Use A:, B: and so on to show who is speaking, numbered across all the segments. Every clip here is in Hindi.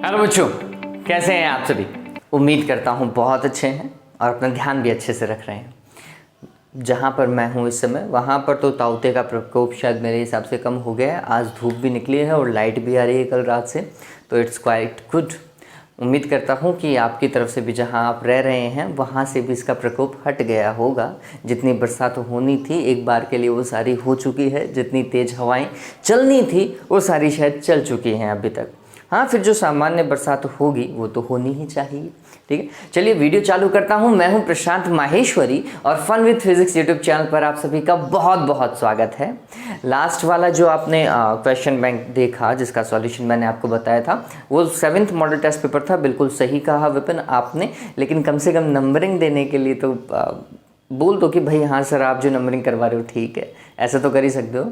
A: हेलो बच्चों, कैसे हैं आप सभी। उम्मीद करता हूँ बहुत अच्छे हैं और अपना ध्यान भी अच्छे से रख रहे हैं। जहाँ पर मैं हूँ इस समय वहाँ पर तो ताउते का प्रकोप शायद मेरे हिसाब से कम हो गया है। आज धूप भी निकली है और लाइट भी आ रही है कल रात से, तो इट्स क्वाइट गुड। उम्मीद करता हूँ कि आपकी तरफ से भी जहाँ आप रह रहे हैं वहाँ से भी इसका प्रकोप हट गया होगा। जितनी बरसात होनी थी एक बार के लिए वो सारी हो चुकी है, जितनी तेज़ हवाएं चलनी थी वो सारी शायद चल चुकी हैं अभी तक। हाँ, फिर जो सामान्य बरसात होगी वो तो होनी ही चाहिए। ठीक है, चलिए वीडियो चालू करता हूँ। मैं हूँ प्रशांत माहेश्वरी और fun with physics YouTube channel पर आप सभी का बहुत बहुत स्वागत है। लास्ट वाला जो आपने क्वेश्चन बैंक देखा जिसका सॉल्यूशन मैंने आपको बताया था वो 7th मॉडल टेस्ट पेपर था। बिल्कुल सही कहा विपिन आपने, लेकिन कम से कम नंबरिंग देने के लिए तो बोल दो कि भाई हाँ सर आप जो नंबरिंग करवा रहे हो ठीक है, ऐसा तो कर ही सकते हो।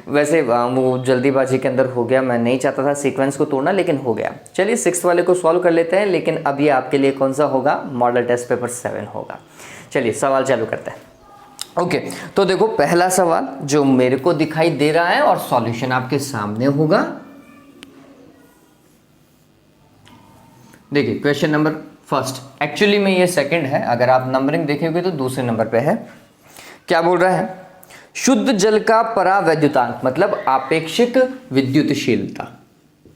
A: वैसे वो जल्दीबाजी के अंदर हो गया, मैं नहीं चाहता था सीक्वेंस को तोड़ना लेकिन हो गया। चलिए 6th वाले को सॉल्व कर लेते हैं, लेकिन अब ये आपके लिए कौन सा होगा, मॉडल टेस्ट पेपर 7 होगा। चलिए सवाल चालू करते हैं। ओके, तो देखो पहला सवाल जो मेरे को दिखाई दे रहा है और सॉल्यूशन आपके सामने होगा। देखिए क्वेश्चन नंबर फर्स्ट, एक्चुअली में ये सेकंड है, अगर आप नंबरिंग देखेंगे तो दूसरे नंबर पे है। क्या बोल रहा है, शुद्ध जल का परावैद्युतांक मतलब आपेक्षिक विद्युतशीलता।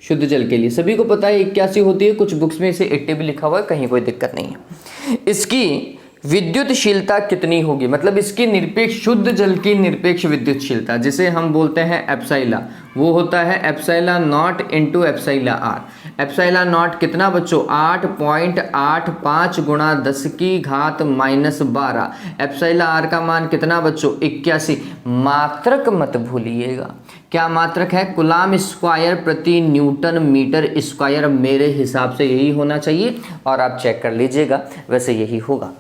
A: शुद्ध जल के लिए सभी को पता है 81 होती है, कुछ बुक्स में इसे 80 भी लिखा हुआ है, कहीं कोई दिक्कत नहीं है। इसकी विद्युतशीलता कितनी होगी, मतलब इसकी निरपेक्ष, शुद्ध जल की निरपेक्ष विद्युतशीलता जिसे हम बोलते हैं एप्सिलॉन, वो होता है epsilon naught into epsilon r. Epsilon naught कितना बच्चों, 8.85 गुणा 10 की घात -12। एप्सिलॉन आर का मान कितना बच्चों, 81। मात्रक मत भूलिएगा, क्या मात्रक है, कूलम स्क्वायर प्रति न्यूटन मीटर स्क्वायर। मेरे हिसाब से यही होना चाहिए और आप चेक कर लीजिएगा, वैसे यही होगा।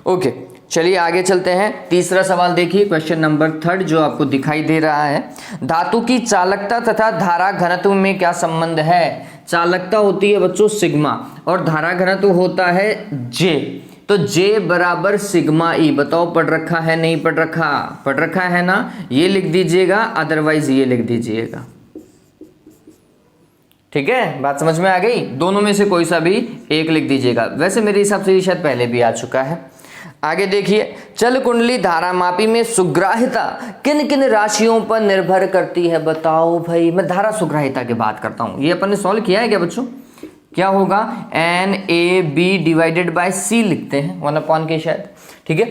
A: ओके, चलिए आगे चलते हैं। तीसरा सवाल देखिए, क्वेश्चन नंबर 3 जो आपको दिखाई दे रहा है, धातु की चालकता तथा धारा घनत्व में क्या संबंध है। चालकता होती है बच्चों सिग्मा और धारा घनत्व होता है जे, तो J बराबर सिग्मा ई। बताओ पढ़ रखा है नहीं पढ़ रखा, पढ़ रखा है ना, ये लिख दीजिएगा, अदरवाइज ये लिख दीजिएगा। ठीक है, बात समझ में आ गई, दोनों में से कोई सा भी एक लिख दीजिएगा। वैसे मेरे हिसाब से ये शायद पहले भी आ चुका है। आगे देखिए, चल कुंडली धारामापी में सुग्राह्यता किन किन राशियों पर निर्भर करती है। बताओ भाई, मैं धारा सुग्राह्यता की बात करता हूं, ये अपन ने सॉल्व किया है क्या बच्चों। क्या होगा, NAB डिवाइडेड बाय C लिखते हैं 1/K शायद। ठीक है,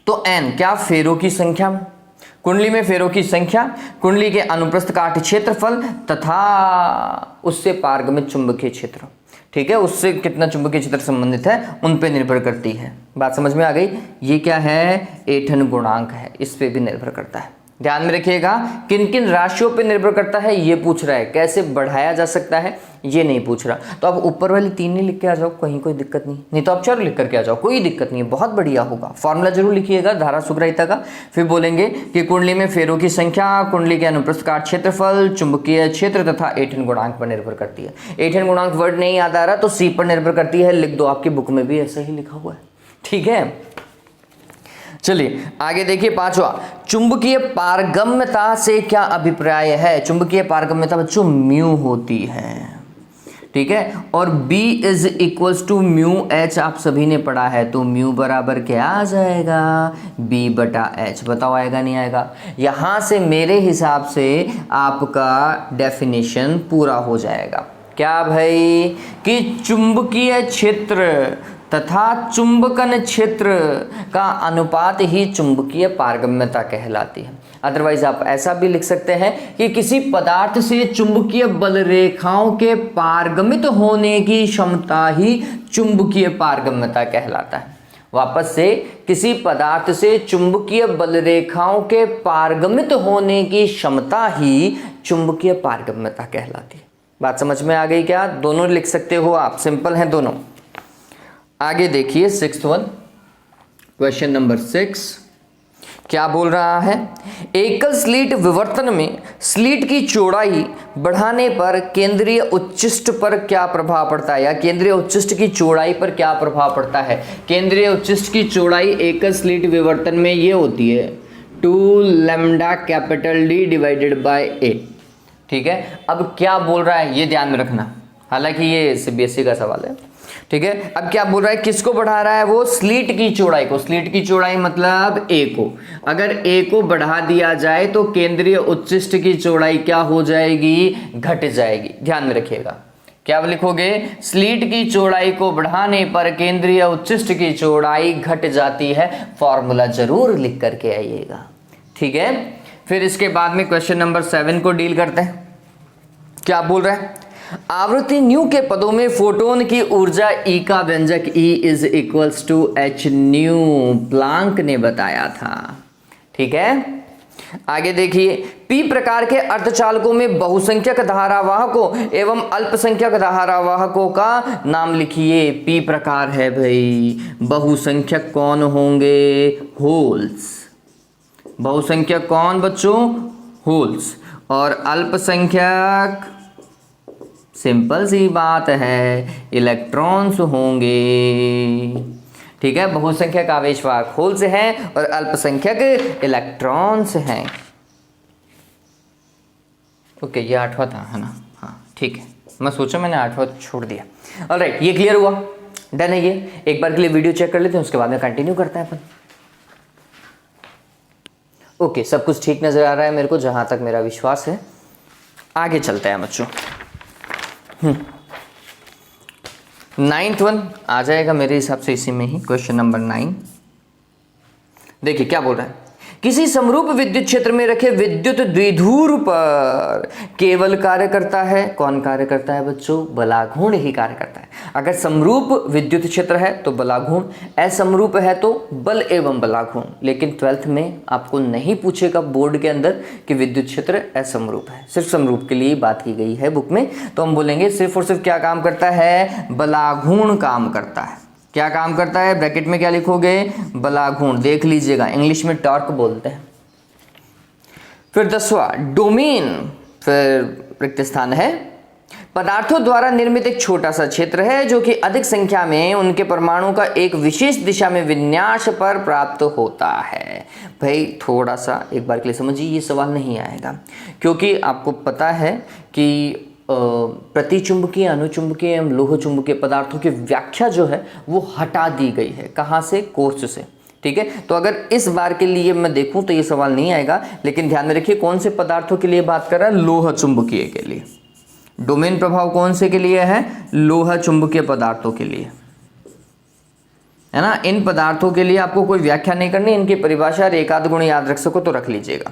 A: तो N क्या, फेरों की संख्या, कुंडली में फेरों की संख्या, कुंडली के अनुप्रस्थ काट क्षेत्रफल तथा उससे पारगमित चुंबकीय क्षेत्र। ठीक है, उससे कितना चुंबकीय क्षेत्र संबंधित है उन पे निर्भर करती है। बात समझ में आ गई। ये क्या है, ऐंठन गुणांक है, इस पे भी निर्भर करता है। ध्यान में रखिएगा, किन किन राशियों पे निर्भर करता है ये पूछ रहा है, कैसे बढ़ाया जा सकता है ये नहीं पूछ रहा। तो आप ऊपर वाली 3 ही लिख के आ जाओ, कहीं कोई दिक्कत नहीं, नहीं तो आप 4 लिख करके आ जाओ, कोई दिक्कत नहीं है, बहुत बढ़िया होगा। फॉर्मूला जरूर लिखिएगा धारा सुग्राह्यता का। फिर बोलेंगे कि कुंडली में फेरों की संख्या, कुंडली के अनुप्रस्थ काट क्षेत्रफल, चुंबकीय क्षेत्र तथा ऐंठन गुणांक पर निर्भर करती है। ऐंठन गुणांक वर्ड नहीं याद आ रहा तो C पर निर्भर करती है, लिख दो, आपकी बुक में भी ऐसा ही लिखा हुआ है। ठीक है, चलिए आगे देखिए। 5वां, चुंबकीय पारगम्यता से क्या अभिप्राय है। चुंबकीय पारगम्यता बच्चों म्यू होती है। ठीक है, और B = μH आप सभी ने पढ़ा है, तो म्यू बराबर क्या आ जाएगा, B/H। बताओ आएगा नहीं आएगा। यहां से मेरे हिसाब से आपका डेफिनेशन पूरा हो जाएगा। क्या भाई, कि चुंबकीय क्षेत्र तथा चुंबकन क्षेत्र का अनुपात ही चुंबकीय पारगम्यता कहलाती है। अदरवाइज आप ऐसा भी लिख सकते हैं कि किसी पदार्थ से चुंबकीय बल रेखाओं के पारगमित होने की क्षमता ही चुंबकीय पारगम्यता कहलाता है। वापस से, किसी पदार्थ से चुंबकीय बल रेखाओं के पारगमित होने की क्षमता ही चुंबकीय पारगम्यता कहलाती है। बात समझ में आ गई क्या, दोनों लिख सकते हो आप, सिंपल हैं दोनों। आगे देखिए 6th वन, क्वेश्चन नंबर 6 क्या बोल रहा है, एकल स्लीट विवर्तन में स्लीट की चौड़ाई बढ़ाने पर केंद्रीय उच्चिष्ट पर क्या प्रभाव पड़ता है, या केंद्रीय उच्चिष्ट की चौड़ाई पर क्या प्रभाव पड़ता है। केंद्रीय उच्चिष्ट की चौड़ाई एकल स्लीट विवर्तन में ये होती है 2λD/A। ठीक है, अब क्या बोल रहा है ये ध्यान में रखना, हालांकि ये सीबीएसई का सवाल है। ठीक है, अब क्या बोल रहा है, किसको बढ़ा रहा है वो, स्लीट की चौड़ाई को। स्लीट की चौड़ाई मतलब ए को, अगर ए को बढ़ा दिया जाए तो केंद्रीय उच्चिष्ट की चौड़ाई क्या हो जाएगी, घट जाएगी। ध्यान में रखिएगा, क्या लिखोगे, स्लीट की चौड़ाई को बढ़ाने पर केंद्रीय उच्चिष्ट की चौड़ाई घट जाती है। फॉर्मूला जरूर लिख करके आइएगा। ठीक है, फिर इसके बाद में क्वेश्चन नंबर 7 को डील करते हैं। क्या बोल रहा है, आवृत्ति न्यू के पदों में फोटोन की ऊर्जा ई का व्यंजक E is equals to h nu, Planck ने बताया था। ठीक है, आगे देखिए, पी प्रकार के अर्धचालकों में बहुसंख्यक धारावाहकों एवं अल्पसंख्यक धारावाहकों का नाम लिखिए। पी प्रकार है भाई, बहुसंख्यक कौन होंगे, होल्स। बहुसंख्यक कौन बच्चों, होल्स। और अल्पसंख्यक सिंपल सी बात है, इलेक्ट्रॉन्स होंगे। ठीक है, बहुसंख्यक आवेशवाहक होल्स हैं और अल्पसंख्यक इलेक्ट्रॉन्स हैं। ओके, ये 8वां था, है ना? हाँ ठीक है, मैं सोचा मैंने 8वां छोड़ दिया। ऑलराइट, ये क्लियर हुआ, डन है ये। एक बार के लिए वीडियो चेक कर लेते हैं, उसके बाद में कंटिन्यू करते हैं अपन। ओके, सब कुछ ठीक नजर आ रहा है मेरे को, जहां तक मेरा विश्वास है। आगे चलते हैं बच्चों। 9th वन आ जाएगा मेरे हिसाब से इसी में ही, क्वेश्चन नंबर 9। देखिए क्या बोल रहा है, किसी समरूप विद्युत क्षेत्र में रखे विद्युत द्विध्रुव पर केवल कार्य करता है, कौन कार्य करता है बच्चों, बलाघूर्ण ही कार्य करता है। अगर समरूप विद्युत क्षेत्र है तो बलाघूर्ण, असमरूप है तो बल एवं बलाघूर्ण। लेकिन 12th में आपको नहीं पूछेगा बोर्ड के अंदर कि विद्युत क्षेत्र असमरूप है, सिर्फ समरूप के लिए बात की गई है बुक में। तो हम बोलेंगे सिर्फ और सिर्फ क्या काम करता है, बलाघूर्ण काम करता है। क्या काम करता है, ब्रैकेट में क्या लिखोगे, बलाघूर्ण। देख लीजिएगा, इंग्लिश में टॉर्क बोलते हैं। फिर 10वां डोमेन, फिर रिक्त स्थान है। पदार्थों द्वारा निर्मित एक छोटा सा क्षेत्र है जो कि अधिक संख्या में उनके परमाणु का एक विशेष दिशा में विन्यास पर प्राप्त होता है। भाई थोड़ा सा एक बार के लिए समझिए, ये सवाल नहीं आएगा क्योंकि आपको पता है कि प्रतिचुंबकीय, अनुचुंबकीय एवं लोह चुंबकीय पदार्थों की व्याख्या जो है वो हटा दी गई है। कहाँ से, कोर्स से। ठीक है, तो अगर इस बार के लिए मैं देखूं तो ये सवाल नहीं आएगा, लेकिन ध्यान में रखिए कौन से पदार्थों के लिए बात कर रहा है, लोह चुंबकीय के लिए। डोमेन प्रभाव कौन से के लिए है, लोह चुंबकीय पदार्थों के लिए, है ना। इन पदार्थों के लिए आपको कोई व्याख्या नहीं करनी, इनकी परिभाषा एक आध गुण याद रख सको तो रख लीजिएगा।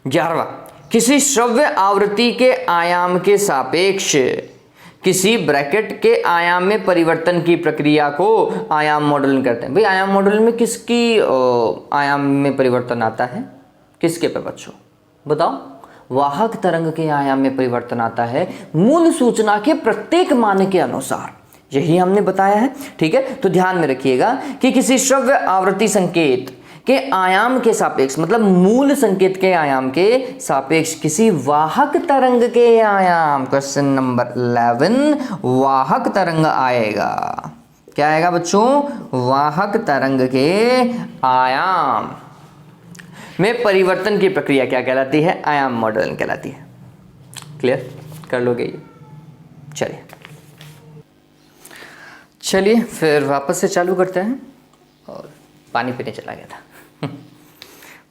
A: 11वां, किसी श्रव्य आवृत्ति के आयाम के सापेक्ष किसी ब्रैकेट के आयाम में परिवर्तन की प्रक्रिया को आयाम मॉडलिंग करते हैं। भाई आयाम मॉडलिंग में किसकी आयाम में परिवर्तन आता है, किसके पे बच्चों बताओ, वाहक तरंग के आयाम में परिवर्तन आता है मूल सूचना के प्रत्येक मान के अनुसार, यही हमने बताया है। ठीक है, तो ध्यान में रखिएगा कि किसी श्रव्य आवृत्ति संकेत के आयाम के सापेक्ष, मतलब मूल संकेत के आयाम के सापेक्ष किसी वाहक तरंग के आयाम, क्वेश्चन नंबर 11 वाहक तरंग आएगा। क्या आएगा बच्चों, वाहक तरंग के आयाम में परिवर्तन की प्रक्रिया क्या कहलाती है, आयाम मॉडलिंग कहलाती है। क्लियर कर लोगे ये, चलिए फिर वापस से चालू करते हैं। और पानी पीने चला गया था।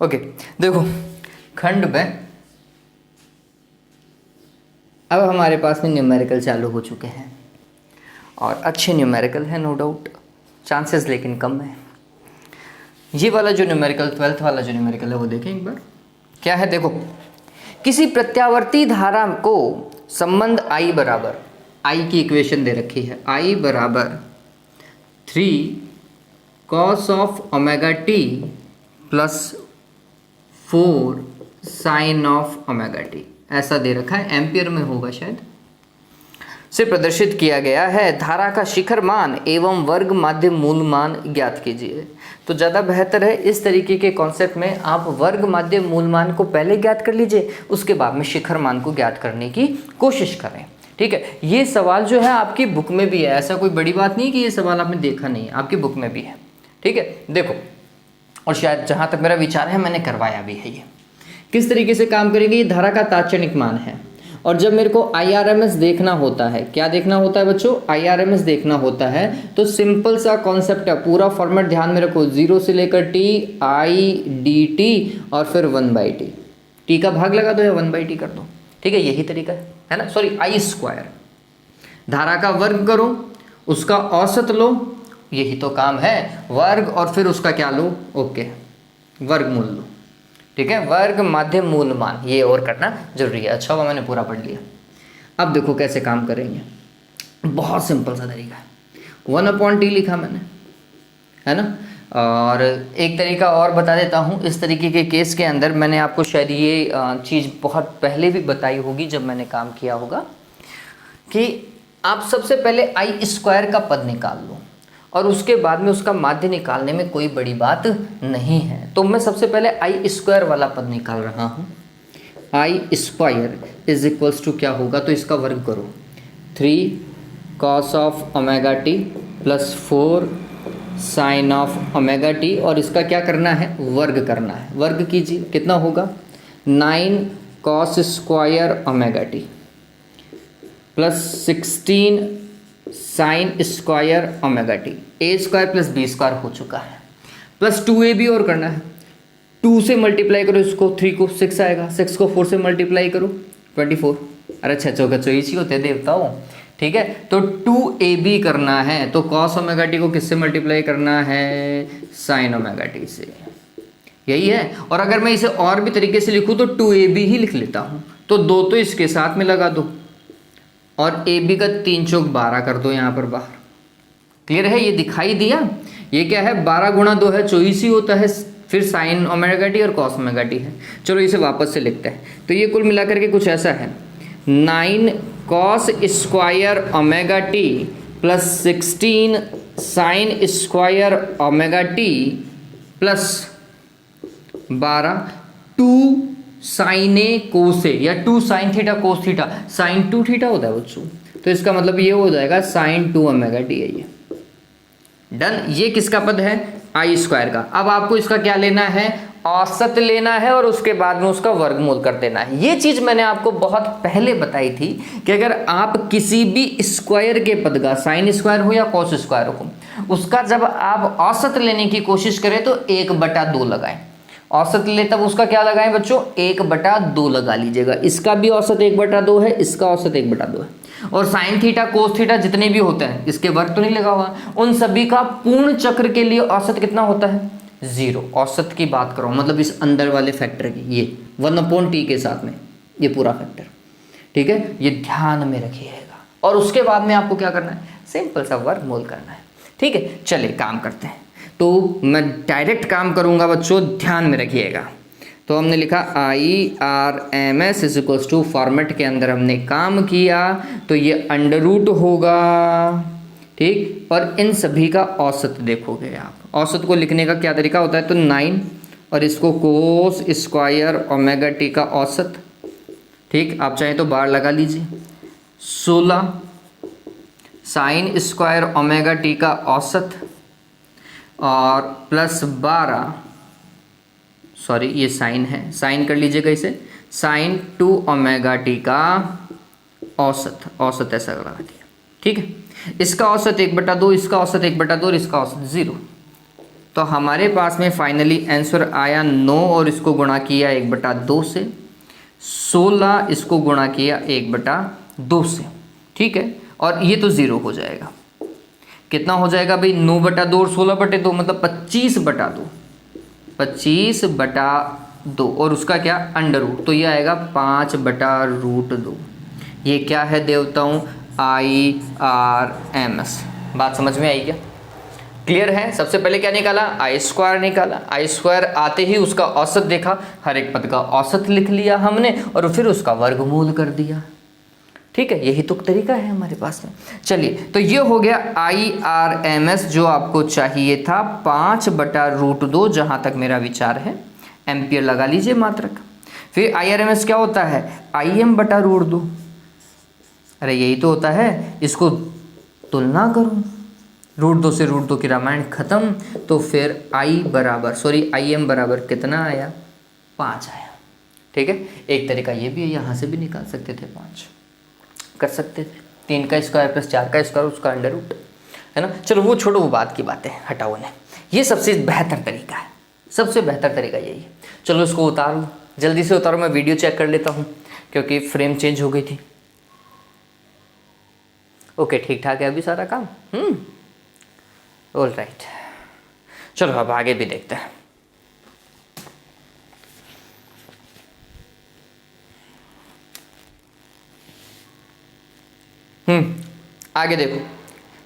A: ओके, देखो खंड में अब हमारे पास में न्यूमेरिकल चालू हो चुके हैं और अच्छे न्यूमेरिकल है, नो डाउट, चांसेस लेकिन कम है। ये वाला जो न्यूमेरिकल 12th वाला जो न्यूमेरिकल है वो देखें एक बार। क्या है, देखो किसी प्रत्यावर्ती धारा को संबंध I बराबर, I की इक्वेशन दे रखी है, I बराबर 3 cos of omega t plus 4 sine of omega t, ऐसा दे रखा है, एम्पियर में होगा शायद, से प्रदर्शित किया गया है। धारा का शिखर मान एवं वर्ग माध्य मूल मान ज्ञात कीजिए। तो ज़्यादा बेहतर है इस तरीके के कॉन्सेप्ट में आप वर्ग माध्य मूल मान को पहले ज्ञात कर लीजिए, उसके बाद में शिखर मान को ज्ञात करने की कोशिश करें। ठीक है, ये सवाल जो है आपकी बुक में भी है, ऐसा कोई बड़ी बात नहीं कि ये सवाल आपने देखा नहीं है, आपकी बुक में भी है। ठीक है, देखो, और शायद जहाँ तक मेरा विचार है मैंने करवाया भी है ये। किस तरीके से काम करेंगे, ये धारा का तात्क्षणिक मान है। और जब मेरे को IRMS देखना होता है, क्या देखना होता है बच्चों, IRMS देखना होता है, तो सिंपल सा कॉन्सेप्ट है, पूरा फॉर्मेट ध्यान में रखो, 0 से लेकर t I dt और फिर 1/t, t का भाग लगा दो या 1/t कर दो, ठीक है, यही तरीका है ना, सॉरी I², धारा का वर्ग करो, उसका औसत लो, यही तो काम है, वर्ग और फिर उसका क्या लो, ओके, वर्गमूल लो, ठीक है, वर्ग माध्य मूल मान, ये और करना जरूरी है। अच्छा हुआ मैंने पूरा पढ़ लिया। अब देखो कैसे काम करेंगे, बहुत सिंपल सा तरीका है, 1/t लिखा मैंने, है ना। और एक तरीका और बता देता हूँ, इस तरीके के केस के अंदर मैंने आपको शायद ये चीज़ बहुत पहले भी बताई होगी जब मैंने काम किया होगा, कि आप सबसे पहले I² का पद निकाल लो और उसके बाद में उसका माध्य निकालने में कोई बड़ी बात नहीं है। तो मैं सबसे पहले I² वाला पद निकाल रहा हूँ। I² इज इक्वल्स टू क्या होगा, तो इसका वर्ग करो, 3 cos of omega t plus 4 sine of omega t, और इसका क्या करना है, वर्ग करना है। वर्ग कीजिए, कितना होगा, 9 cos² omega t plus 16 sin² omega T, A² plus B² हो चुका है, प्लस 2AB और करना है, 2 से मल्टीप्लाई करो इसको, 3 को 6 आएगा, 6 को 4 से मल्टीप्लाई करो 24, अरे 6 चौका 24 होते देवताओं, ठीक है। तो 2AB करना है, तो cos ओमेगा टी को किससे मल्टीप्लाई करना है, sin ओमेगा टी से, यही है। और अगर मैं इसे और भी तरीके से लिखूँ तो 2AB ही लिख लेता हूँ, तो 2 तो इसके साथ में लगा दो और AB का 3 चौक 12 कर दो यहाँ पर बाहर, क्लियर है, ये दिखाई दिया, ये क्या है, 12 गुणा 2 है, 24 ही होता है, फिर साइन ओमेगा टी और कॉस ओमेगा टी है। चलो इसे वापस से लिखते हैं, तो ये कुल मिलाकर के कुछ ऐसा है, 9 cos² omega t plus 16 sin² omega t plus 12 2 साइने कोसे या 2 sin theta cos theta, sin 2 theta होता है बच्चों, तो इसका मतलब ये हो जाएगा sin 2 ओमेगा टी है ये, डन। ये किसका पद है, I² का। अब आपको इसका क्या लेना है, औसत लेना है और उसके बाद में उसका वर्गमूल कर देना है। ये चीज मैंने आपको बहुत पहले बताई थी कि अगर आप किसी भी स्क्वायर के पद का, sin² हो या cos² हो, उसका जब आप औसत लेने की कोशिश करें तो 1/2 लगाएं, औसत ले तब उसका क्या लगाएं बच्चों, 1/2 लगा लीजिएगा। इसका भी औसत 1/2 है, इसका औसत 1/2 है, और साइन थीटा कोस थीटा जितने भी होते हैं, इसके वर्ग तो नहीं लगा हुआ, उन सभी का पूर्ण चक्र के लिए औसत कितना होता है, 0। औसत की बात करो, मतलब इस अंदर वाले फैक्टर की, ये 1/t के साथ में ये पूरा फैक्टर, ठीक है, ये ध्यान में रखिएगा। और उसके बाद में आपको क्या करना है, सिंपल सा वर्गमूल करना है, ठीक है। चलिए काम करते हैं, तो मैं डायरेक्ट काम करूंगा बच्चों, ध्यान में रखिएगा। तो हमने लिखा IRMS is equals to, format के अंदर हमने काम किया तो ये अंडर रूट होगा, ठीक, और इन सभी का औसत देखोगे आप। औसत को लिखने का क्या तरीका होता है, तो 9 और इसको cos² ओमेगा टी का औसत, ठीक, आप चाहें तो बार लगा लीजिए, 16 sin² ओमेगा टी का औसत और प्लस 12, सॉरी ये साइन है, साइन कर लीजिएगा इसे, sin 2 ओमेगा टी का औसत, औसत ऐसा लगा दिया, ठीक है। इसका औसत 1/2, इसका औसत 1/2 और इसका औसत 0। तो हमारे पास में फाइनली आंसर आया 9 और इसको गुणा किया 1/2 से, 16 इसको गुणा किया 1/2 से, ठीक है, और ये तो 0 हो जाएगा। कितना हो जाएगा भाई, 9/2 और 16/2 मतलब 25/2, 25/2 और उसका क्या, अंडर रूट, तो ये आएगा 5/√2। ये क्या है देवताओं, IRMS। बात समझ में आई क्या, क्लियर है। सबसे पहले क्या निकाला, I² निकाला, I² आते ही उसका औसत देखा, हर एक पद का औसत लिख लिया हमने और फिर उसका वर्गमूल कर दिया, ठीक है। यही तो तरीका है हमारे पास में। चलिए, तो ये हो गया IRMS जो आपको चाहिए था, 5/√2, जहां तक मेरा विचार है, एम्पियर लगा लीजिए मात्रक। फिर IRMS क्या होता है, Im/√2, अरे यही तो होता है, इसको तुलना करो, √2 से √2 की रामायण खत्म, तो फिर Im बराबर कितना आया, 5 आया, ठीक है, एक तरीका ये भी है, यहाँ से भी निकाल सकते थे 5 कर सकते थे, 3 का स्क्वायर प्लस 4 का स्क्वायर उसका अंडर रूट, है ना। चलो वो छोड़ो, वो बात की बातें हटाओ ने, ये सबसे बेहतर तरीका है, सबसे बेहतर तरीका यही है। चलो इसको उतारो, जल्दी से उतारो, मैं वीडियो चेक कर लेता हूँ क्योंकि फ्रेम चेंज हो गई थी। ओके ठीक ठाक है अभी सारा काम, ऑल राइट। चलो अब आगे भी देखते हैं। आगे देखो,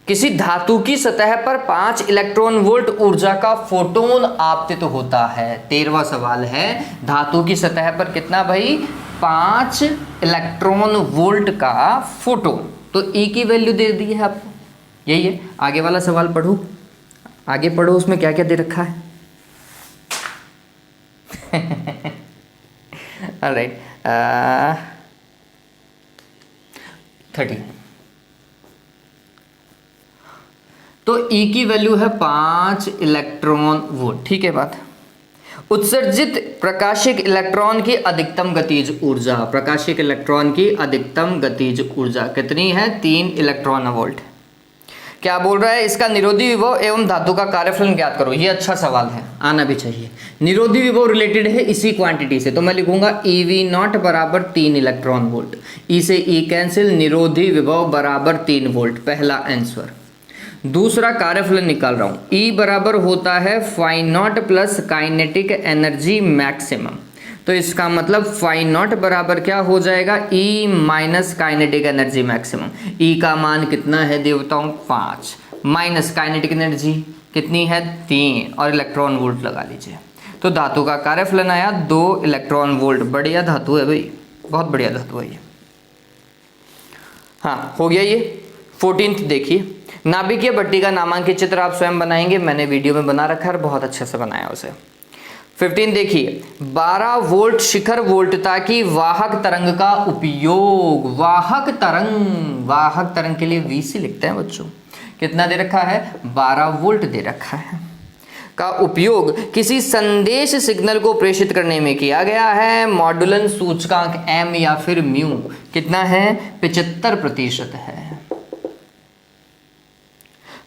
A: किसी धातु की सतह पर 5 इलेक्ट्रॉन वोल्ट ऊर्जा का फोटोन आपतित होता है। 13वां सवाल है, धातु की सतह पर कितना भाई, 5 इलेक्ट्रॉन वोल्ट का फोटोन, तो E की वैल्यू दे दी है आपको, यही है। आगे वाला सवाल पढ़ो, आगे पढ़ो, उसमें क्या क्या दे रखा है। ऑलराइट, 13, तो E की वैल्यू है 5 इलेक्ट्रॉन वोल्ट, ठीक है बात। उत्सर्जित प्रकाशिक इलेक्ट्रॉन की अधिकतम गतिज ऊर्जा, प्रकाशिक इलेक्ट्रॉन की अधिकतम गतिज ऊर्जा कितनी है, 3 इलेक्ट्रॉन वोल्ट। क्या बोल रहा है, इसका निरोधी विभव एवं धातु का कार्यफलन ज्ञात करो। ये अच्छा सवाल है, आना भी चाहिए। निरोधी विभव रिलेटेड है इसी क्वांटिटी से, तो मैं लिखूंगा EV0 बराबर 3 इलेक्ट्रॉन वोल्ट। ई से ई कैंसिल, निरोधी विभव बराबर 3 वोल्ट, पहला आंसर। दूसरा कार्यफलन निकाल रहा हूं, E बराबर होता है phi naught plus kinetic energy maximum, तो इसका मतलब फाई नॉट बराबर क्या हो जाएगा, E minus kinetic energy maximum. E का मान कितना है देवताओं, 5, माइनस काइनेटिक एनर्जी कितनी है, 3, और इलेक्ट्रॉन वोल्ट लगा लीजिए। तो धातु का कार्यफलन आया 2 इलेक्ट्रॉन वोल्ट। बढ़िया धातु है भाई, बहुत बढ़िया धातु है ये। हाँ हो गया ये। 14th देखिए, नाभिकीय भट्टी का नामांकित चित्र आप स्वयं बनाएंगे, मैंने वीडियो में बना रखा है और बहुत अच्छे से बनाया उसे। 15 देखिए, 12 वोल्ट शिखर वोल्टता की वाहक तरंग का उपयोग, वाहक तरंग के लिए VC लिखते हैं बच्चों, कितना दे रखा है, 12 वोल्ट दे रखा है, का उपयोग किसी संदेश सिग्नल को प्रेषित करने में किया गया है। मॉड्यूलन सूचकांक M या फिर म्यू कितना है, 75% है।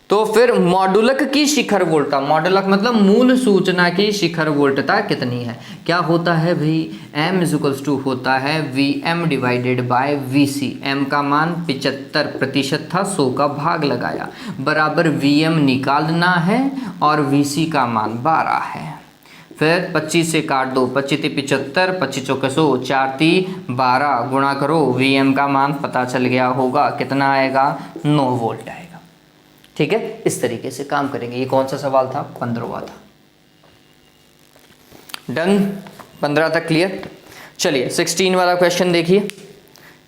A: तो फिर मॉडुलक की शिखर वोल्टता, मॉडुलक मतलब मूल सूचना की शिखर वोल्टता कितनी है, क्या होता है भाई, M इक्वल्स टू होता है VM divided by VC। M का मान 75% था, 100 का भाग लगाया, बराबर VM निकालना है और VC का मान 12 है। फिर 25 से काट दो, 25 × 75, 25 × 100, 4 × 12 गुणा करो, VM का मान पता चल गया होगा, कितना आएगा, 9 वोल्ट आएगा। ठीक है, इस तरीके से काम करेंगे। ये कौन सा सवाल था, 15वां था। डन, 15 तक क्लियर। चलिए 16 वाला क्वेश्चन देखिए,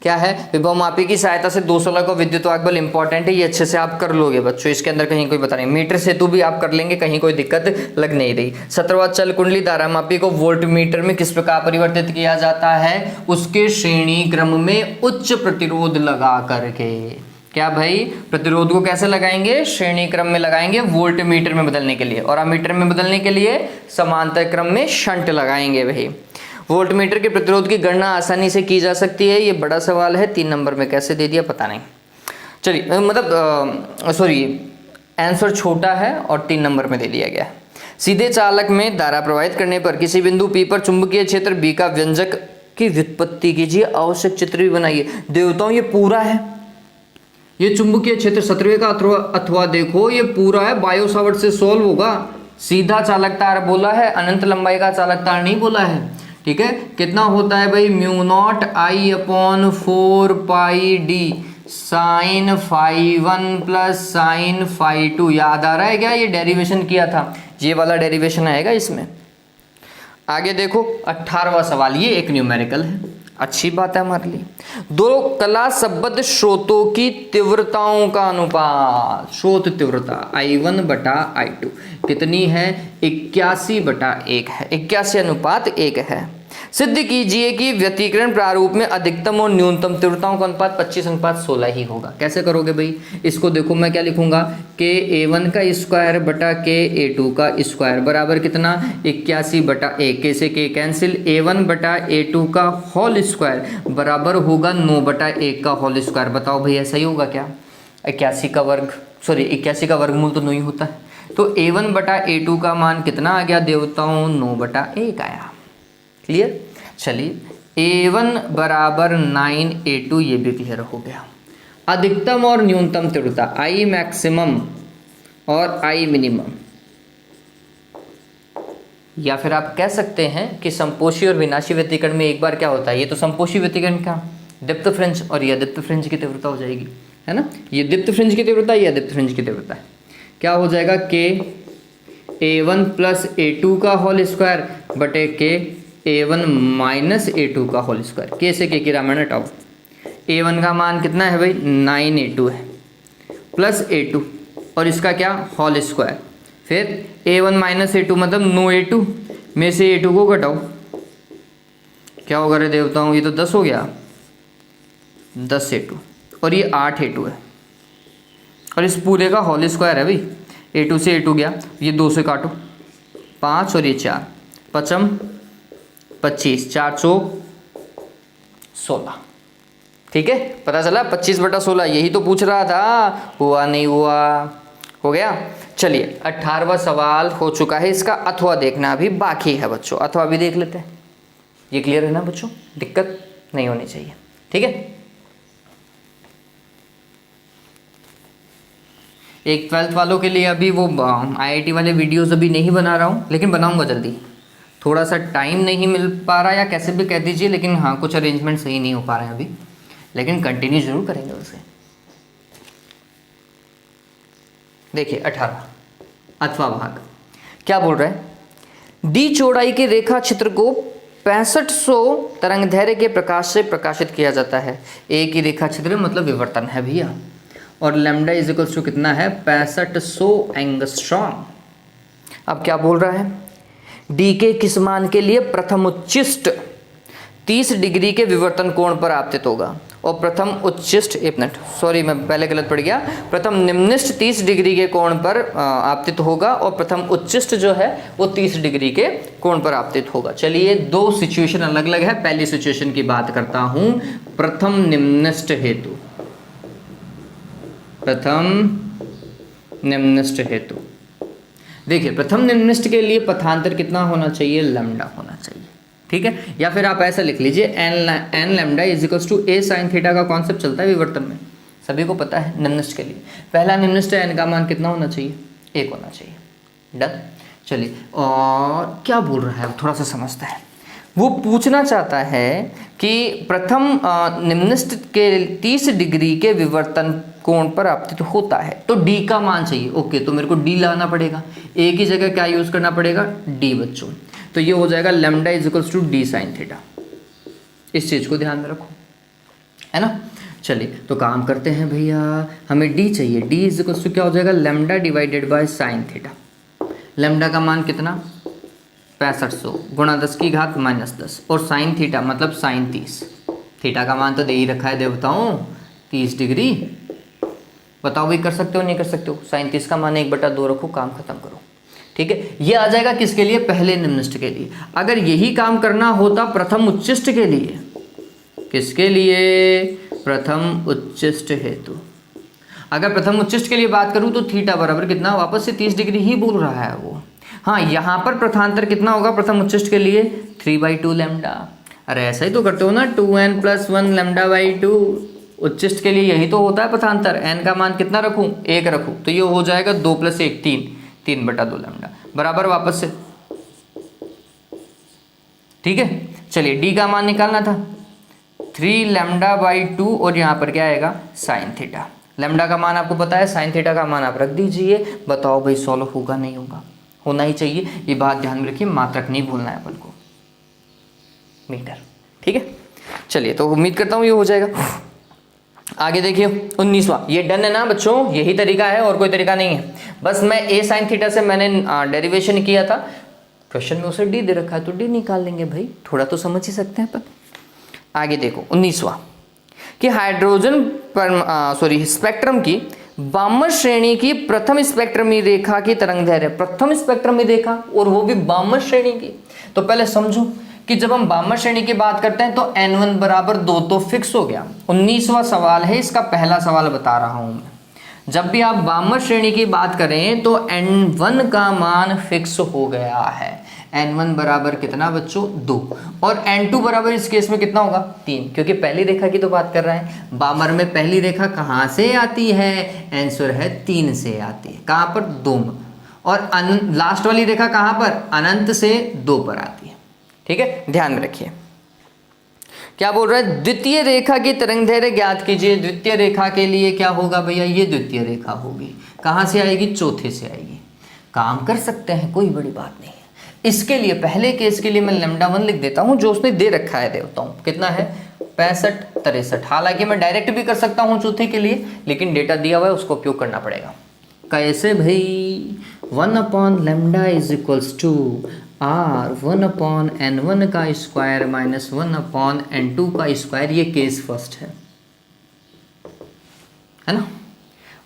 A: क्या है, विभव मापी की सहायता से 216 का विद्युत वाहक बल इंपॉर्टेंट है, ये अच्छे से आप कर लोगे बच्चों, इसके अंदर कहीं कोई बता नहीं। मीटर सेतु भी आप कर लेंगे, कहीं कोई दिक्कत लग नहीं रही। 17वां, चल कुंडली धारा मापी को वोल्ट मीटर में किस प्रकार परिवर्तित किया जाता है, उसके श्रेणी क्रम में उच्च प्रतिरोध लगा करके। क्या भाई, प्रतिरोध को कैसे लगाएंगे, श्रेणी क्रम में लगाएंगे वोल्ट मीटर में बदलने के लिए, और अमीटर में बदलने के लिए समांतर क्रम में शंट लगाएंगे भाई। वोल्ट मीटर के प्रतिरोध की गणना आसानी से की जा सकती है, ये बड़ा सवाल है, 3 नंबर में कैसे दे दिया पता नहीं। चलिए मतलब सॉरी, आंसर छोटा है और 3 नंबर में दे दिया गया। सीधे चालक में धारा प्रवाहित करने पर किसी बिंदु P पर चुंबकीय क्षेत्र B का व्यंजक की व्युत्पत्ति कीजिए, आवश्यक चित्र भी बनाइए। देवताओं ये पूरा है, ये चुंबकीय क्षेत्र 17वें का अथवा देखो ये पूरा है, बायो सावर्ट से सॉल्व होगा। सीधा चालक तार बोला है, अनंत लंबाई का चालक तार नहीं बोला है। ठीक है, कितना होता है भाई, μ0 I/4 pi d sine phi 1 plus sine phi 2। याद आ रहा है क्या, ये डेरिवेशन किया था, ये वाला डेरिवेशन आएगा इसमें। आगे देखो 18वां सवाल, ये एक न्यूमेरिकल है, अच्छी बात है हमारे लिए। दो कला संबद्ध स्रोतों की तीव्रताओं का अनुपात, स्रोत तीव्रता I1/I2 कितनी है, 81/1 है, 81 अनुपात 1 है। सिद्ध कीजिए कि व्यतिकरण प्रारूप में अधिकतम और न्यूनतम तीव्रताओं का अनुपात 25:16 ही होगा। कैसे करोगे भाई, इसको देखो मैं क्या लिखूंगा, के A1 का स्क्वायर बटा के A2 का स्क्वायर बराबर कितना 81/1, कैसे के कैंसिल, A1 बटा A2 का होल स्क्वायर बराबर होगा 9/1 का होल स्क्वायर। बताओ भाई ऐसा ही होगा क्या, 81 का वर्ग, सॉरी 81 का वर्गमूल तो 9 ही होता है, तो A1 बटा A2 का मान कितना आ गया देवताओं, 9/1 आया। क्लियर, चलिए A1 बराबर 9 A2 ये भी क्लियर हो गया। अधिकतम और न्यूनतम तीव्रता I मैक्सिमम और I मिनिमम, या फिर आप कह सकते हैं कि संपोषी और विनाशी व्यतिकरण में एक बार क्या होता है, ये तो संपोषी व्यतिकरण का दीप्त फ्रिंज और यह दीप्त फ्रिंज की तीव्रता हो जाएगी, है ना, ये दीप्त फ्रिंज की तीव्रता, यह दीप्त फ्रिंज की तीव्रता है। क्या हो जाएगा, के A1 प्लस A2 का होल स्क्वायर बटे के A1 माइनस A2 का होल स्क्वायर, के से के की रामायण हटाओ, A1 का मान कितना है भाई 9 A2 है प्लस A2 और इसका क्या होल स्क्वायर, फिर A1 माइनस A2 मतलब 9 A2 में से A2 को घटाओ, क्या होगा रे देवताओं, ये तो 10 हो गया, 10 A2 और ये 8 A2 है और इस पूरे का होल स्क्वायर है भाई, A2 से A2 गया, ये 2 से काटो 5 और ये 4, 5 25, 4 चौक 16, ठीक है, पता चला 25/16, यही तो पूछ रहा था, हुआ नहीं हुआ, हो गया। चलिए 18वां सवाल हो चुका है, इसका अथवा देखना अभी बाकी है बच्चों, अथवा भी देख लेते हैं। ये क्लियर है ना बच्चों, दिक्कत नहीं होनी चाहिए, ठीक है। एक 12th वालों के लिए अभी वो IIT वाले वीडियोस अभी नहीं बना रहा हूँ, लेकिन बनाऊंगा जल्दी, थोड़ा सा टाइम नहीं मिल पा रहा या कैसे भी कह दीजिए, लेकिन हाँ कुछ अरेंजमेंट सही नहीं हो पा रहे हैं अभी, लेकिन कंटिन्यू जरूर करेंगे उसे। देखिए 18 अथवा भाग क्या बोल रहा है, डी चौड़ाई के रेखा चित्र को 6500 तरंगदैर्घ्य के प्रकाश से प्रकाशित किया जाता है। ए की रेखा चित्र मतलब विवर्तन है भैया, और लैम्डा इज इक्वल्स टू कितना है 6500 एंगस्ट्रॉम। अब क्या बोल रहा है, डी के किस मान के लिए प्रथम उच्चिष्ट 30 डिग्री के विवर्तन कोण पर आपतित होगा, और प्रथम उच्चिष्ट, एक मिनट सॉरी मैं पहले गलत पड़ गया, प्रथम निम्निष्ट 30 डिग्री के कोण पर आपतित होगा, और प्रथम उच्चिष्ट जो है वो 30 डिग्री के कोण पर आपतित होगा। चलिए दो सिचुएशन अलग अलग है, पहली सिचुएशन की बात करता हूं, प्रथम निम्निष्ट हेतु, प्रथम निम्निष्ट हेतु देखिए, प्रथम निम्निष्ट के लिए पथांतर कितना होना चाहिए, लैम्डा होना चाहिए, ठीक है, या फिर आप ऐसा लिख लीजिए n lambda is equals to a sine theta का कॉन्सेप्ट चलता है विवर्तन में, सभी को पता है। निम्निष्ट के लिए पहला निम्निष्ट एन का मान कितना होना चाहिए, 1 होना चाहिए, डन। चलिए और क्या बोल रहा है थोड़ा सा समझते हैं, वो पूछना चाहता है कि प्रथम निम्निष्ट के 30 डिग्री के विवर्तन कोण पर आपतित होता है, तो डी का मान चाहिए। ओके, तो मेरे को डी लाना पड़ेगा, ए की जगह क्या यूज करना पड़ेगा, डी बच्चों, तो ये हो जाएगा lambda is equals to d sine theta, इस चीज को ध्यान में रखो, है ना। चलिए तो काम करते हैं भैया, हमें डी चाहिए, डी इज इक्वल्स टू क्या हो जाएगा, lambda divided by sine theta. Lambda का मान कितना 6500 गुणा 10 की घात -10, और साइन थीटा मतलब साइन 30, थीटा का मान तो दे ही रखा है देवताओं 30 डिग्री। बताओ भाई कर सकते हो नहीं कर सकते हो, साइन 30 का मान 1/2 रखो, काम खत्म करो, ठीक है। ये आ जाएगा किसके लिए, पहले निम्निष्ट के लिए। अगर यही काम करना होता प्रथम उच्चिष्ट के लिए, किसके लिए, प्रथम उच्चिष्ट हेतु, अगर प्रथम उच्चिष्ट के लिए बात करूं तो थीटा बराबर कितना, वापस से 30 डिग्री ही बोल रहा है वो। हाँ, यहाँ पर प्रथांतर कितना होगा प्रथम उच्चिष्ट के लिए, 3/2 लैम्डा। अरे ऐसा ही तो करते हो ना, 2n + 1 λ/2, उच्चिष्ट के लिए यही तो होता है प्रथांतर। n का मान कितना रखूं, 1 रखूं, तो ये हो जाएगा 2 + 1 3, 3/2 लैम्डा बराबर वापस से, ठीक है। चलिए डी का मान निकालना था 3 λ/2, और यहाँ पर क्या आएगा साइन थीटा। लैम्डा का मान आपको पता है, साइन थीटा का मान आप रख दीजिए। बताओ भाई सॉल्व होगा नहीं होगा, होना ही चाहिए, ये बात ध्यान में रखिए, मात्रक नहीं भूलना है अपन को, मीटर, ठीक है। चलिए तो उम्मीद करता हूँ ये हो जाएगा। आगे देखिए 19वां, ये डन है ना बच्चों, यही तरीका है और कोई तरीका नहीं है। बस मैं ए साइन थीटा से मैंने डेरिवेशन किया था, क्वेश्चन में उसे डी दे रखा है तो डी निकाल लेंगे भाई, थोड़ा तो समझ ही सकते हैं अपन। आगे देखो 19वां कि हाइड्रोजन स्पेक्ट्रम की बामर श्रेणी की प्रथम स्पेक्ट्रमी रेखा की तरंग दैर्घ्य, प्रथम स्पेक्ट्रमी रेखा और वो भी बामर श्रेणी की। तो पहले समझो कि जब हम बामर श्रेणी की बात करते हैं तो n1 बराबर 2 तो फिक्स हो गया। 19वां सवाल है, इसका पहला सवाल बता रहा हूं मैं। जब भी आप बामर श्रेणी की बात करें तो n1 का मान फिक्स हो गया है। n1 बराबर कितना बच्चों 2 और n2 बराबर इस केस में कितना होगा 3, क्योंकि पहली रेखा की तो बात कर रहे हैं। बामर में पहली रेखा कहाँ से आती है, आंसर है 3 से आती है। कहाँ पर 2 में, और लास्ट वाली रेखा कहाँ पर अनंत से 2 पर आती है। ठीक है, ध्यान में रखिए। क्या बोल रहा है, द्वितीय रेखा की तरंग दैर्घ्य ज्ञात कीजिए। द्वितीय रेखा के लिए क्या होगा भैया, ये द्वितीय रेखा होगी। कहाँ से आएगी, चौथे से आएगी। काम कर सकते हैं, कोई बड़ी बात नहीं है। इसके लिए पहले केस के लिए मैं λ1 लिख देता हूं जो उसने दे रखा है, देता हूं कितना है 65 63। हालांकि मैं डायरेक्ट भी कर सकता हूं चौथे के लिए, लेकिन डेटा दिया हुआ है उसको उपयोग करना पड़ेगा। कैसे भाई, 1/λ is equals to r 1/n1 का स्क्वायर माइनस 1/n2 का स्क्वायर। ये केस फर्स्ट है ना,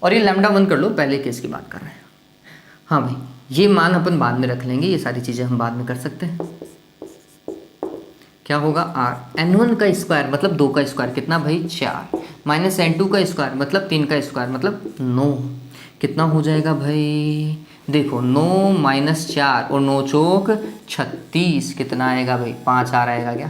A: और ये λ1 कर लो, पहले केस की बात कर रहे हैं। हाँ भाई, ये मान अपन बाद में रख लेंगे, ये सारी चीज़ें हम बाद में कर सकते हैं। क्या होगा, r n1 का स्क्वायर मतलब 2 का स्क्वायर कितना भाई 4, माइनस n2 का स्क्वायर मतलब 3 का स्क्वायर मतलब 9। कितना हो जाएगा भाई, देखो 9 माइनस 4 और 9 चौक 36, कितना आएगा भाई 5r आएगा क्या,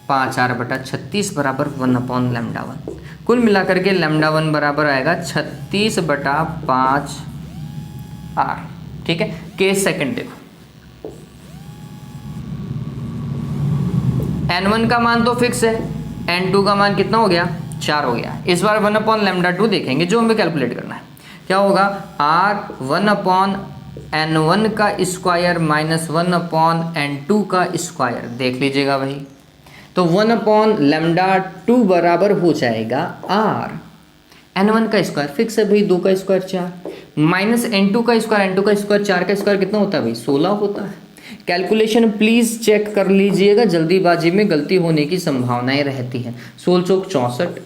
A: 5r बटा 36 बराबर 1/λ1। कुल मिलाकर के λ1 बराबर आएगा 36 बटा 5r। ठीक है, केस सेकंड देखो, n1 का मान तो फिक्स है, n2 का मान कितना हो गया 4 हो गया। इस बार 1/λ2 देखेंगे जो हमें कैलकुलेट करना है। क्या होगा, r 1/n1 का स्क्वायर माइनस 1/n2 का स्क्वायर। देख लीजिएगा भाई, तो 1/λ2 बराबर हो जाएगा r n1 का स्क्वायर फिक्स है भाई 2 का स्क्वायर 4, माइनस n2 का स्क्वायर, n2 का स्क्वायर 4 का स्क्वायर कितना होता है भाई 16 होता है। कैलकुलेशन प्लीज चेक कर लीजिएगा, जल्दीबाजी में गलती होने की संभावनाएं रहती हैं। 16 चौक 64,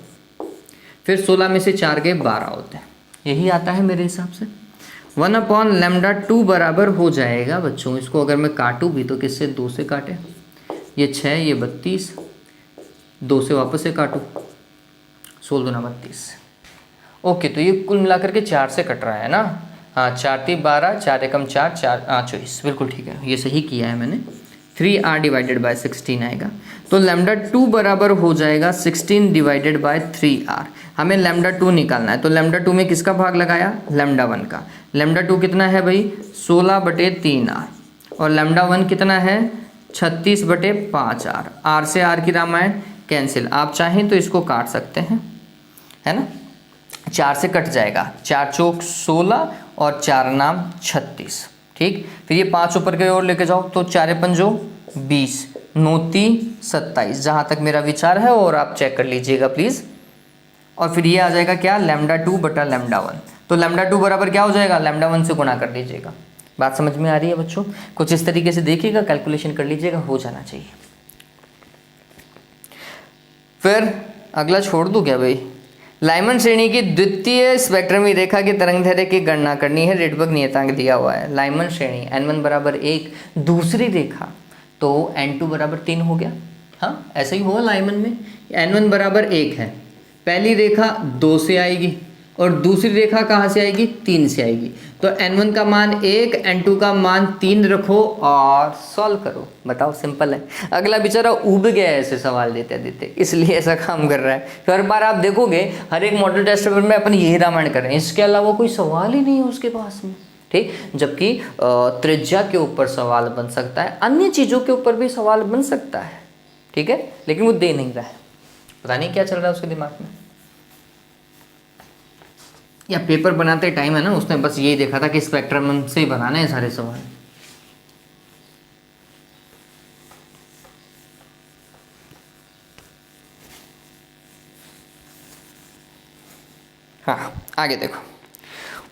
A: फिर 16 में से 4 के 12 होते हैं, यही आता है मेरे हिसाब से। 1/λ2 बराबर हो जाएगा बच्चों, इसको अगर मैं काटूँ भी तो किससे, 2 से काटे, ये 6 ये 32, 2 से वापस से काटूँ 16 दूना 32। ओके, तो ये कुल मिलाकर के 4 से कट रहा है ना। हाँ, 4 3 12, 4 एकम 4, 4 24, बिल्कुल ठीक है, ये सही किया है मैंने। 3r डिवाइडेड बाय 16 आएगा, तो λ2 बराबर हो जाएगा 16 डिवाइडेड बाय 3r। हमें λ2 निकालना है, तो λ2 में किसका भाग लगाया, λ1 का। λ2 कितना है भाई 16/3r, और λ1 कितना है 36/5r। r से r की रामायण कैंसिल, आप चाहें तो इसको काट सकते हैं, है ना। 4 से कट जाएगा, 4 चौक 16 और 4 नाम 36। ठीक, फिर ये 5 ऊपर के ओर लेके जाओ, तो 4 पंजो 20, 9 3 27, जहाँ तक मेरा विचार है, और आप चेक कर लीजिएगा प्लीज़। और फिर ये आ जाएगा क्या, λ2 बटा λ1। तो λ2 बराबर क्या हो जाएगा, λ1 से गुणा कर लीजिएगा। बात समझ में आ रही है बच्चों, कुछ इस तरीके से देखिएगा, कैलकुलेशन कर लीजिएगा, हो जाना चाहिए। फिर अगला छोड़ दूँ क्या भाई, लाइमन श्रेणी की द्वितीय स्पेक्ट्रमी रेखा की तरंगदैर्घ्य की गणना करनी है। रेडबर्ग नियतांक दिया हुआ है, लाइमन श्रेणी n1 बराबर 1, दूसरी रेखा तो n2 बराबर 3 हो गया। हाँ, ऐसा ही हुआ लाइमन में, n1 बराबर 1 है, पहली रेखा 2 से आएगी और दूसरी रेखा कहाँ से आएगी, 3 से आएगी। तो n1 का मान 1, n2 का मान 3 रखो और सॉल्व करो। बताओ, सिंपल है। अगला बेचारा उब गया है ऐसे सवाल देते देते, इसलिए ऐसा काम कर रहा है। तो हर बार आप देखोगे हर एक मॉडल टेस्ट पेपर में अपन यही रामायण कर रहे हैं, इसके अलावा कोई सवाल ही नहीं है उसके पास में। ठीक, जबकि त्रिज्या के ऊपर सवाल बन सकता है, अन्य चीज़ों के ऊपर भी सवाल बन सकता है, ठीक है, लेकिन वो दे नहीं रहा है, पता नहीं क्या चल रहा है उसके दिमाग में। या पेपर बनाते टाइम है ना, उसने बस यही देखा था कि स्पेक्ट्रम से ही बनाना है सारे सवाल। हाँ, आगे देखो,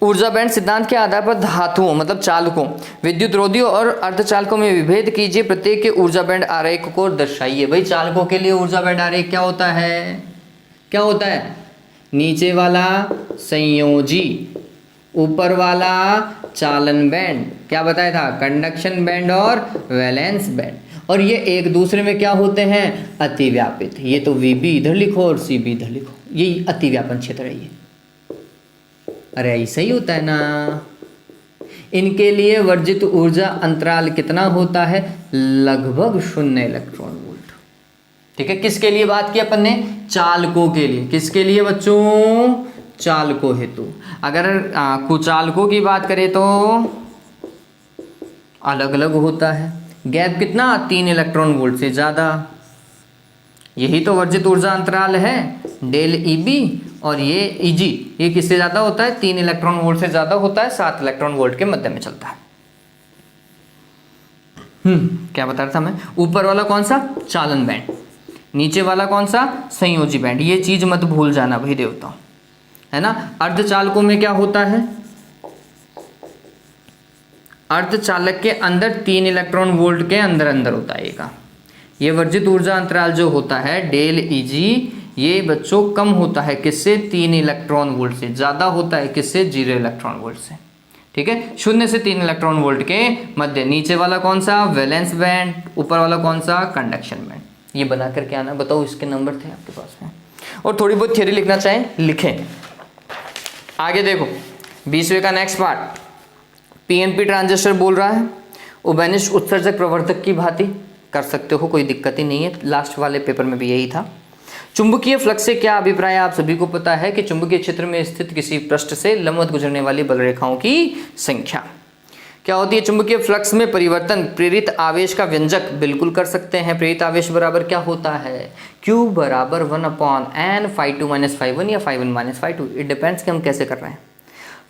A: ऊर्जा बैंड सिद्धांत के आधार पर धातुओं मतलब चालकों, विद्युत रोधियों और अर्धचालकों में विभेद कीजिए। प्रत्येक के ऊर्जा बैंड आरेख को दर्शाइए। भाई चालकों के लिए ऊर्जा बैंड आरेख क्या होता है? क्या होता है? नीचे वाला संयोजी, ऊपर वाला चालन बैंड, क्या बताया था? कंडक्शन बैंड और वैलेंस बैंड। और ये एक दूसरे में क्या होते हैं? अतिव्यापित। ये तो VB इधर लिखो और CB इधर लिखो, ये अतिव्यापन क्षेत्र है ये। अरे ऐसा ही होता है ना। इनके लिए वर्जित ऊर्जा अंतराल कितना होता है? लगभग 0 इलेक्ट्रॉन वोल्ट। ठीक है, किसके लिए बात की अपन ने? चालकों के लिए। किसके लिए बच्चों? चालकों हेतु। अगर कुचालकों की बात करें तो अलग अलग होता है। गैप कितना? 3 इलेक्ट्रॉन वोल्ट से ज़्यादा। यही तो वर्जित ऊर्जा अंतराल है, डेल EB। और ये EG, ये किससे ज़्यादा होता है? 3 इलेक्ट्रॉन वोल्ट से ज़्यादा होता है, 7 इलेक्ट्रॉन वोल्ट के मध्य में चलता है। क्या बता रहा था मैं? ऊपर वाला कौन सा? चालन बैंड। नीचे वाला कौन सा? संयोजी बैंड। ये चीज़ मत भूल जाना भाई देवताओं, है ना। अर्धचालकों में क्या होता है? अर्धचालक के अंदर 3 इलेक्ट्रॉन वोल्ट के अंदर अंदर होता है का। ये वर्जित ऊर्जा अंतराल जो होता है डेल EG, ये बच्चों कम होता है किससे? 3 इलेक्ट्रॉन वोल्ट से। ज़्यादा होता है किससे? 0 इलेक्ट्रॉन वोल्ट से। ठीक है, 0 से 3 इलेक्ट्रॉन वोल्ट के मध्य। नीचे वाला कौन सा? Valence band. ऊपर वाला कौन सा? Conduction band. ये बना करके आना। बताओ इसके नंबर थे आपके पास में। और थोड़ी बहुत थ्योरी लिखना चाहें लिखें। आगे देखो 20वें का नेक्स्ट पार्ट। PNP ट्रांजिस्टर बोल रहा है, उभयनिष्ठ उत्सर्जक प्रवर्धक की भांति कर सकते हो, कोई दिक्कत ही नहीं है। लास्ट वाले पेपर में भी यही था। चुंबकीय फ्लक्स से क्या अभिप्राय है? आप सभी को पता है कि चुंबकीय क्षेत्र में स्थित किसी पृष्ठ से लंबवत गुजरने वाली बल रेखाओं की संख्या क्या होती है? चुंबकीय फ्लक्स में परिवर्तन प्रेरित आवेश का व्यंजक बिल्कुल कर सकते हैं। प्रेरित आवेश बराबर क्या होता है? Q बराबर 1/n ∅2 - ∅1 या ∅1 - ∅2, इट डिपेंड्स कि हम कैसे कर रहे हैं।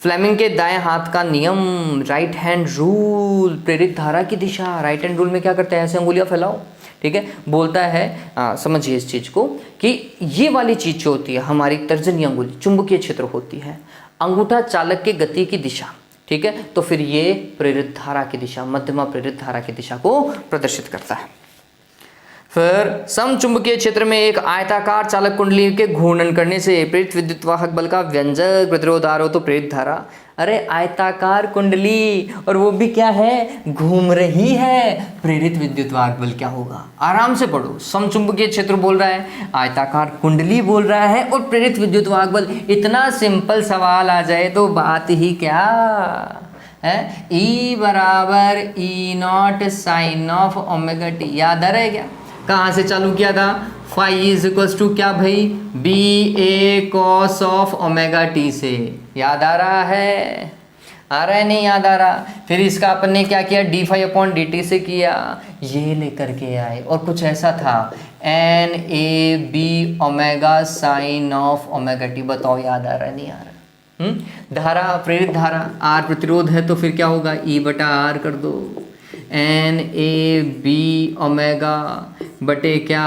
A: फ्लेमिंग के दाएं हाथ का नियम, राइट हैंड रूल, प्रेरित धारा की दिशा। राइट हैंड रूल में क्या करते हैं? ऐसे अंगुलियां फैलाओ। ठीक है, बोलता है समझिए इस चीज़ को कि ये वाली चीज़ जो होती है हमारी तर्जनी अंगुली चुंबकीय क्षेत्र होती है। अंगूठा चालक की गति की दिशा। ठीक है, तो फिर ये प्रेरित धारा की दिशा, मध्यमा प्रेरित धारा की दिशा को प्रदर्शित करता है। फिर समचुंबकीय क्षेत्र में एक आयताकार चालक कुंडली के घूर्णन करने से प्रेरित विद्युत वाहक बल का व्यंजक प्रतिरोध आर हो तो प्रेरित धारा। अरे आयताकार कुंडली, और वो भी क्या है? घूम रही है। प्रेरित विद्युत वाहक बल क्या होगा? आराम से पढ़ो। समचुंबकीय क्षेत्र बोल रहा है, आयताकार कुंडली बोल रहा है, और प्रेरित विद्युत वाहक बल। इतना सिंपल सवाल आ जाए तो बात ही क्या है। E बराबर E0 sign of omega T. याद आ रहा है क्या? कहाँ से चालू किया था? फाई इज इक्वल्स टू क्या भाई? BA cos of omega T से। याद आ रहा है? आ रहा है नहीं याद आ रहा? फिर इसका अपन ने क्या किया? d∅/dt से किया, ये लेकर के आए। और कुछ ऐसा था NAB omega sine of omega T. बताओ याद आ रहा है नहीं आ रहा? धारा, प्रेरित धारा, R प्रतिरोध है तो फिर क्या होगा? E/R कर दो। NAB ओमेगा बटे क्या?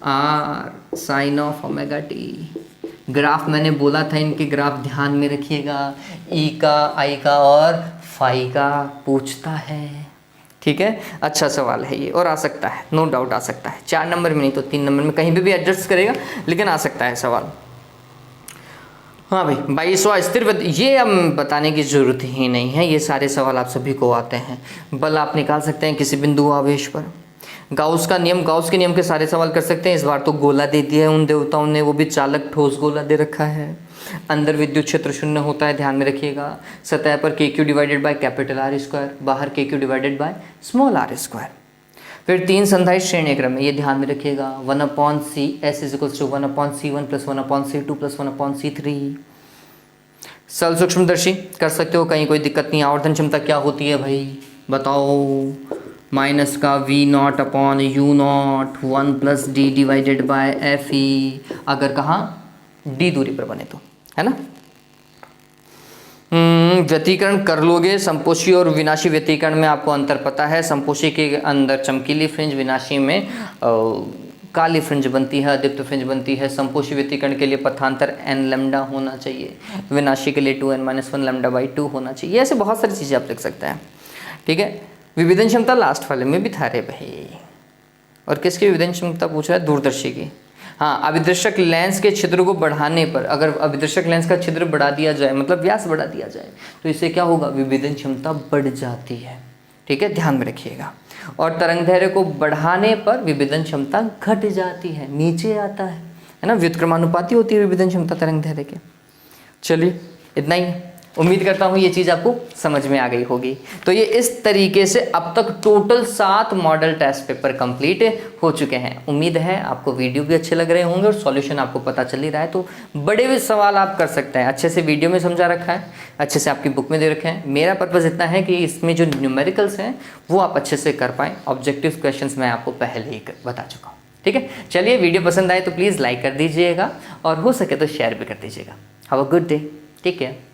A: R sine of omega t. Graph मैंने बोला था, इनके ग्राफ ध्यान में रखिएगा। E का, I का और फाई का पूछता है। ठीक है, अच्छा सवाल है ये, और आ सकता है, नो डाउट आ सकता है। 4 नंबर में नहीं तो 3 नंबर में कहीं पे भी एडजस्ट करेगा, लेकिन आ सकता है सवाल। हाँ भाई, 22वां स्थिर वृत्त, ये हम बताने की जरूरत ही नहीं है, ये सारे सवाल आप सभी को आते हैं। बल आप निकाल सकते हैं किसी बिंदु आवेश पर। गाउस का नियम, गाउस के नियम के सारे सवाल कर सकते हैं। इस बार तो गोला दे दिया है उन देवताओं ने, वो भी चालक ठोस गोला दे रखा है। अंदर विद्युत क्षेत्र 0 होता है, ध्यान में रखिएगा। सतह पर KQ divided by capital R², बाहर KQ divided by small r²। फिर 3 संधारित श्रेणी क्रम में, ये ध्यान में रखिएगा। 1/CS is equals to 1/C1 plus 1/C2 plus 1/C3। सरल सूक्ष्मदर्शी कर सकते हो, कहीं कोई दिक्कत नहीं। आवर्धन क्षमता क्या होती है भाई बताओ? माइनस का V0/U0 1 plus D divided by FE, अगर कहाँ D दूरी पर बने तो, है ना। व्यतिकरण कर लोगे। संपोषी और विनाशी व्यतिकरण में आपको अंतर पता है। संपोषी के अंदर चमकीली फ्रिंज, विनाशी में काली फ्रिंज बनती है, अदीप्त फ्रिंज बनती है। संपोषी व्यतिकरण के लिए पथांतर n लैम्डा होना चाहिए, विनाशी के लिए 2n-1 λ/2 होना चाहिए। ऐसे बहुत सारी चीज़ें आप लिख सकते हैं, ठीक है। विभेदन क्षमता लास्ट वाले में भी था रे भाई। और किसकी विभेदन क्षमता पूछ रहा है? दूरदर्शी की। हाँ, अभिदर्शक लेंस के छिद्र को बढ़ाने पर, अगर अभिदर्शक लेंस का छिद्र बढ़ा दिया जाए, मतलब व्यास बढ़ा दिया जाए, तो इससे क्या होगा? विभेदन क्षमता बढ़ जाती है, ठीक है, ध्यान में रखिएगा। और तरंग दैर्घ्य को बढ़ाने पर विभेदन क्षमता घट जाती है, नीचे आता है ना, व्युत्क्रमानुपाती होती है विभेदन क्षमता तरंग दैर्घ्य के। चलिए इतना ही, उम्मीद करता हूँ ये चीज़ आपको समझ में आ गई होगी। तो ये इस तरीके से अब तक total 7 model test paper complete हो चुके हैं। उम्मीद है आपको वीडियो भी अच्छे लग रहे होंगे और सॉल्यूशन आपको पता चल ही रहा है। तो बड़े भी सवाल आप कर सकते हैं, अच्छे से वीडियो में समझा रखा है, अच्छे से आपकी बुक में दे रखे हैं। मेरा पर्पज़ इतना है कि इसमें जो न्यूमेरिकल्स हैं वो आप अच्छे से कर पाएँ। ऑब्जेक्टिव क्वेश्चन मैं आपको पहले ही बता चुका हूँ, ठीक है। चलिए, वीडियो पसंद आए तो प्लीज़ लाइक कर दीजिएगा और हो सके तो शेयर भी कर दीजिएगा। Have a good day, take care.